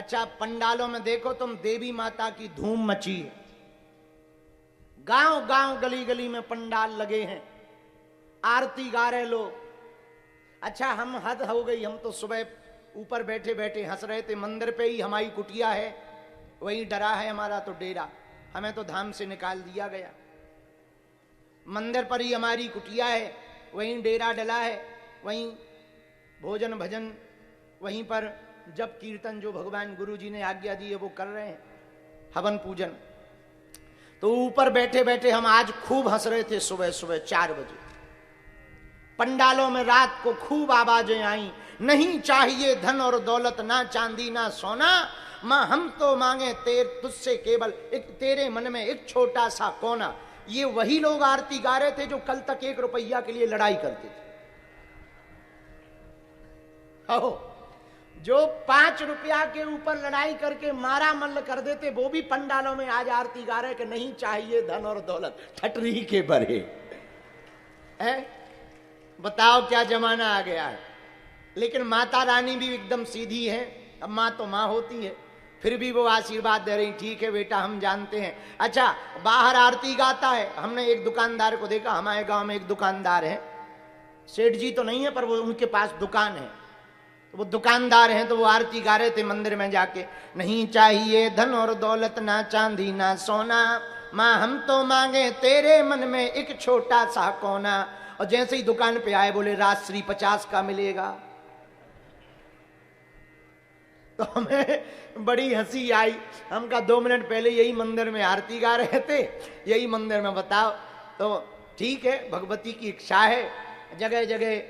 अच्छा, पंडालों में देखो तुम, देवी माता की धूम मची है। गांव गांव गली गली में पंडाल लगे हैं, आरती गा रहे लोग। अच्छा, हम हद हो गई, हम तो सुबह ऊपर बैठे बैठे हंस रहे थे। मंदिर पे ही हमारी कुटिया है, वही डरा है हमारा तो डेरा, हमें तो धाम से निकाल दिया गया। मंदिर पर ही हमारी कुटिया है, वहीं डेरा डला है, वहीं भोजन भजन, वहीं पर जब कीर्तन जो भगवान गुरु जी ने आज्ञा दी है वो कर रहे हैं, हवन पूजन। तो ऊपर बैठे बैठे हम आज खूब हंस रहे थे। सुबह सुबह 4 बजे पंडालों में रात को खूब आवाजें आई, नहीं चाहिए धन और दौलत, ना चांदी ना सोना, मां हम तो मांगे तुझसे केवल एक, तेरे मन में एक छोटा सा कोना। ये वही लोग आरती गा रहे थे जो कल तक 1 रुपया के लिए लड़ाई करते थे। जो 5 रुपया के ऊपर लड़ाई करके मारा मल्ल कर देते, वो भी पंडालों में आज आरती गा रहे कि नहीं चाहिए धन और दौलत, ठटरी के बरे है। बताओ क्या जमाना आ गया है। लेकिन माता रानी भी एकदम सीधी है। अब माँ तो माँ होती है, फिर भी वो आशीर्वाद दे रही, ठीक है बेटा हम जानते हैं। अच्छा, बाहर आरती गाता है, हमने एक दुकानदार को देखा, हमारे गांव में एक दुकानदार है, सेठ जी तो नहीं है पर वो उनके पास दुकान है, तो वो दुकानदार हैं, तो वो आरती गा रहे थे मंदिर में जाके, नहीं चाहिए धन और दौलत, ना चांदी ना सोना, माँ हम तो मांगे तेरे मन में एक छोटा सा कोना। और जैसे ही दुकान पे आए बोले राजश्री 50 का मिलेगा। तो हमें बड़ी हंसी आई। हम का 2 मिनट पहले यही मंदिर में आरती गा रहे थे, यही मंदिर में। बताओ, तो ठीक है, भगवती की इच्छा है, जगह जगह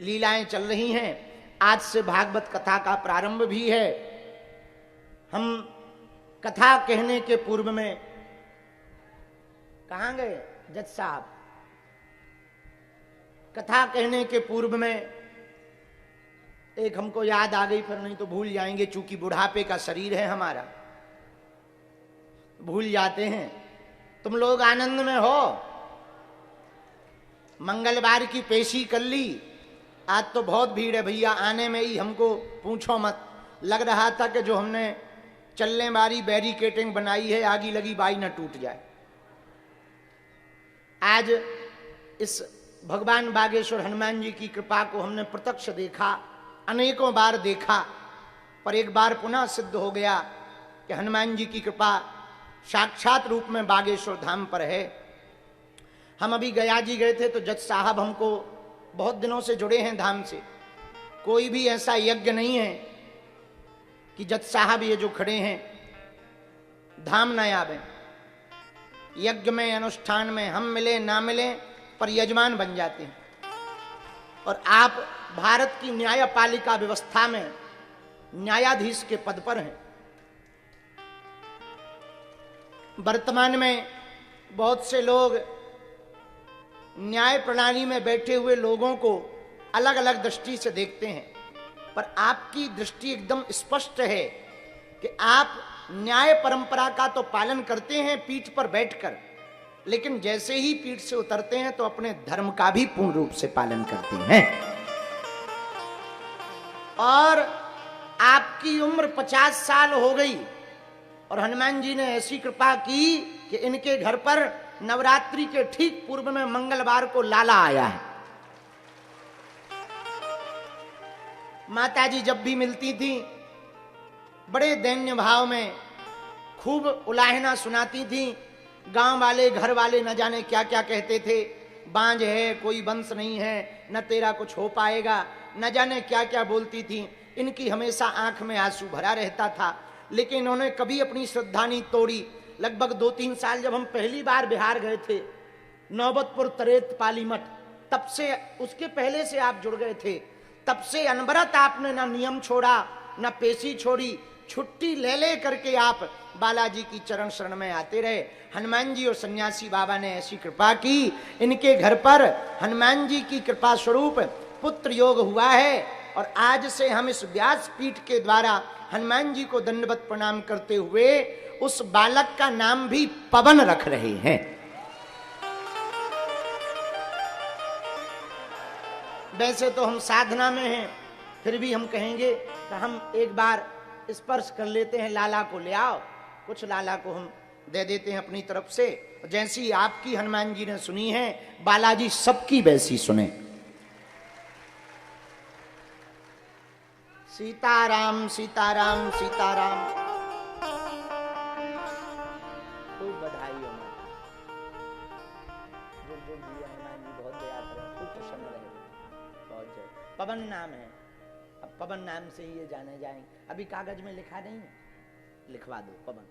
लीलाएं चल रही हैं। आज से भागवत कथा का प्रारंभ भी है। हम कथा कहने के पूर्व में कहां गए जज साहब? कथा कहने के पूर्व में एक हमको याद आ गई, फिर नहीं तो भूल जाएंगे, चूंकि बुढ़ापे का शरीर है हमारा, भूल जाते हैं। तुम लोग आनंद में हो, मंगलवार की पेशी कर ली। आज तो बहुत भीड़ है भैया, आने में ही हमको पूछो मत, लग रहा था कि जो हमने चलने वाली बैरिकेटिंग बनाई है, आगी लगी बाई न टूट जाए। आज इस भगवान बागेश्वर हनुमान जी की कृपा को हमने प्रत्यक्ष देखा, अनेकों बार देखा, पर एक बार पुनः सिद्ध हो गया कि हनुमान जी की कृपा साक्षात रूप में बागेश्वर धाम पर है। हम अभी गया जी गए थे, तो जज साहब हमको, बहुत दिनों से जुड़े हैं धाम से, कोई भी ऐसा यज्ञ नहीं है कि जज साहब ये जो खड़े हैं धाम न आवे। यज्ञ में, अनुष्ठान में हम मिले ना मिले पर यजमान बन जाते हैं। और आप भारत की न्यायपालिका व्यवस्था में न्यायाधीश के पद पर हैं। वर्तमान में बहुत से लोग न्याय प्रणाली में बैठे हुए लोगों को अलग अलग दृष्टि से देखते हैं, पर आपकी दृष्टि एकदम स्पष्ट है कि आप न्याय परंपरा का तो पालन करते हैं पीठ पर बैठकर, लेकिन जैसे ही पीठ से उतरते हैं तो अपने धर्म का भी पूर्ण रूप से पालन करते हैं। और आपकी उम्र 50 साल हो गई और हनुमान जी ने ऐसी कृपा की कि इनके घर पर नवरात्रि के ठीक पूर्व में मंगलवार को लाला आया है। माता जी जब भी मिलती थी बड़े दैन्य भाव में खूब उलाहना सुनाती थी। गांव वाले, घर वाले न जाने क्या क्या कहते थे, बांझ है, कोई वंश नहीं है, न तेरा कुछ हो पाएगा, न जाने क्या क्या बोलती थी। इनकी हमेशा आंख में आंसू भरा रहता था, लेकिन इन्होंने कभी अपनी श्रद्धा नहीं तोड़ी। लगभग 2-3 साल जब हम पहली बार बिहार गए थे, नौबतपुर तरेत पाली मठ, तब से, उसके पहले से आप जुड़ गए थे, तब से अनवरत आपने ना नियम छोड़ा, ना पेशी छोड़ी, छुट्टी ले ले करके आप बालाजी की चरण शरण में आते रहे। हनुमान जी और सन्यासी बाबा ने ऐसी कृपा की, इनके घर पर हनुमान जी की कृपा स्वरूप पुत्र योग हुआ है। और आज से हम इस व्यास पीठ के द्वारा हनुमान जी को दंडवत प्रणाम करते हुए उस बालक का नाम भी पवन रख रहे हैं। वैसे तो हम साधना में हैं, फिर भी हम कहेंगे कि हम एक बार स्पर्श कर लेते हैं, लाला को ले आओ। कुछ लाला को हम दे देते हैं अपनी तरफ से। जैसी आपकी हनुमान जी ने सुनी है, बालाजी सबकी वैसी सुने। सीताराम सीताराम सीताराम। खूब बधाई हो माता, जुग जुग जिए हनुमान जी, बहुत दया करें, खूब प्रसन्न रहे, बहुत जय। पवन नाम है, अब पवन नाम से ही ये जाने जाएंगे। अभी कागज में लिखा नहीं है, लिखवा दो पवन।